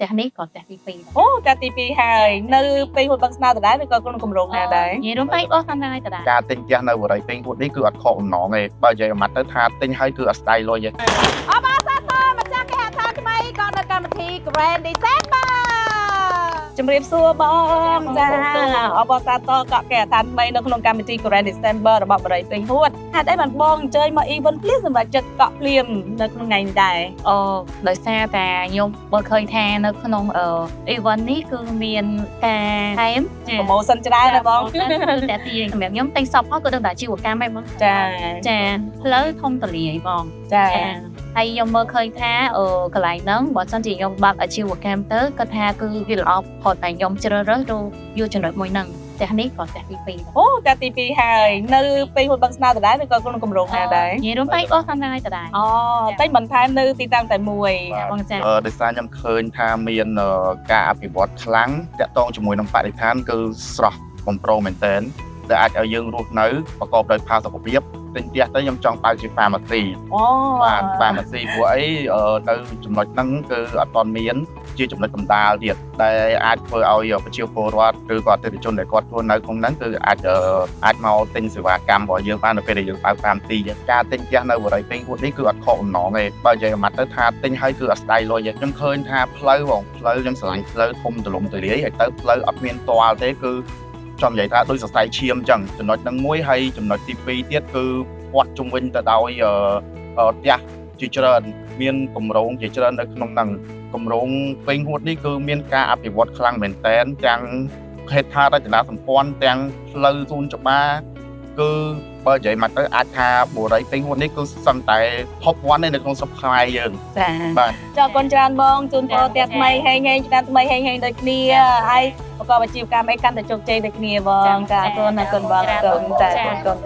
แต่นี้ก่อนแต่ปี អូតែទី2ហើយនៅពេលហួតបឹងស្នោដដែលឬក៏ក្នុងគម្រោងណាដែរ និយាយរួមទៅអស់ខាងណាទៅដែរ ការទិញផ្ទះនៅបរិយាពេញពួកនេះគឺអត់ខកបំណងទេបើនិយាយអាម៉ាត់ទៅថាទិញហើយគឺអត់ស្ដាយលុយទេ អបអរសាទរម្ចាស់គេហដ្ឋានថ្មីក៏នៅកម្មវិធី Grand December ជំរាបសួរបងចាអបអរសាទរក៏គេហដ្ឋានថ្មីនៅក្នុងកម្មវិធី Grand December របស់បរិយាពេញហួតហេតុអីបានបងអញ្ជើញមក event ភ្លាមសម្រាប់ចិត្តកក់ភ្លាមនៅក្នុងថ្ងៃនេះដែរ អូដោយសារតែខ្ញុំបើឃើញថានៅក្នុងevent នេះគឺមានការថែម promotion ច្រើនណាបង តែទីសម្រាប់ខ្ញុំទិញសពហើយក៏ដឹងតែអាជីវកម្មហ្នឹងបង ចា ចាផ្លូវធំទលាយបង ចា ហើយខ្ញុំមើលឃើញថាកន្លែងហ្នឹងបើសិនជាខ្ញុំបើកអាជីវកម្មទៅគាត់ថាគឺវាល្អផុតតែខ្ញុំជ្រើសរើសយកចំណុចមួយហ្នឹងតែនេះក៏តែទី2 អូតែទី2ហើយនៅពេលហួតបឹងស្នោដដែលឬក៏ក្នុងគម្រោងណាដែរ និយាយរួមទៅអស់ខាងណាទៅដែរ អូតែបន្ថែមនៅទីតាំងតែមួយ បងចា ដោយសារខ្ញុំឃើញថាមានការអភិវឌ្ឍខ្លាំងតាក់ទងជាមួយនឹងបរិស្ថានគឺស្រស់បំព្រងមែនទែនដែលអាចឲ្យយើងរស់នៅប្រកបដោយផាសុកភាពទិញផ្ទះទៅខ្ញុំចង់បើកជា pharmacy អូ បាទ pharmacy ព្រោះអីទៅចំណុចហ្នឹងគឺអត់ទាន់មានជាចំណុចកណ្ដាលទៀតដែលអាចធ្វើឲ្យប្រជាពលរដ្ឋឬក៏អតិថិជនដែលគាត់ធ្វើនៅក្នុងហ្នឹងគឺអាចមកទិញសេវាកម្មរបស់យើងបាននៅពេលដែលយើងបើក pharmacy ការទិញផ្ទះនៅបរិយាពេញពួកនេះគឺអត់ខកបំណងទេបើនិយាយអាម៉ាត់ទៅថាទិញហើយគឺអត់ស្ដាយលុយទេខ្ញុំឃើញថាផ្លូវខ្ញុំស្រឡាញ់ផ្លូវធំទូលំទូលាយហើយទៅផ្លូវអត់មានទាល់ទេគឺចំនិយាយថាដូចសរសៃឈាមអញ្ចឹងចំណុចហ្នឹងមួយហើយចំណុចទី2ទៀតគឺព័ទ្ធជុំវិញទៅដោយផ្ទះជាច្រើនមានគម្រោងជាច្រើននៅក្នុងហ្នឹងគម្រោងពេញហួតនេះគឺមានការអភិវឌ្ឍខ្លាំងមែនតែនទាំងហេដ្ឋារចនាសម្ព័ន្ធទាំងផ្លូវសួនច្បារគឺបើនិយាយមកទៅអាចថាបរិយាពេញហួតនេះគឺសឹងតែ top 1 នៅក្នុងស្រុកខ្មែរយើង ចា បាទ ចောက်គុណច្រើនបងជូនពរផ្ទះថ្មីហេងឆ្នាំថ្មីហេងដូចគ្នាហើយប្រកបអាជីវកម្មអីកាន់តែជោគជ័យដូចគ្នាបងចាអរគុណបងអរគុណចាអរគុណ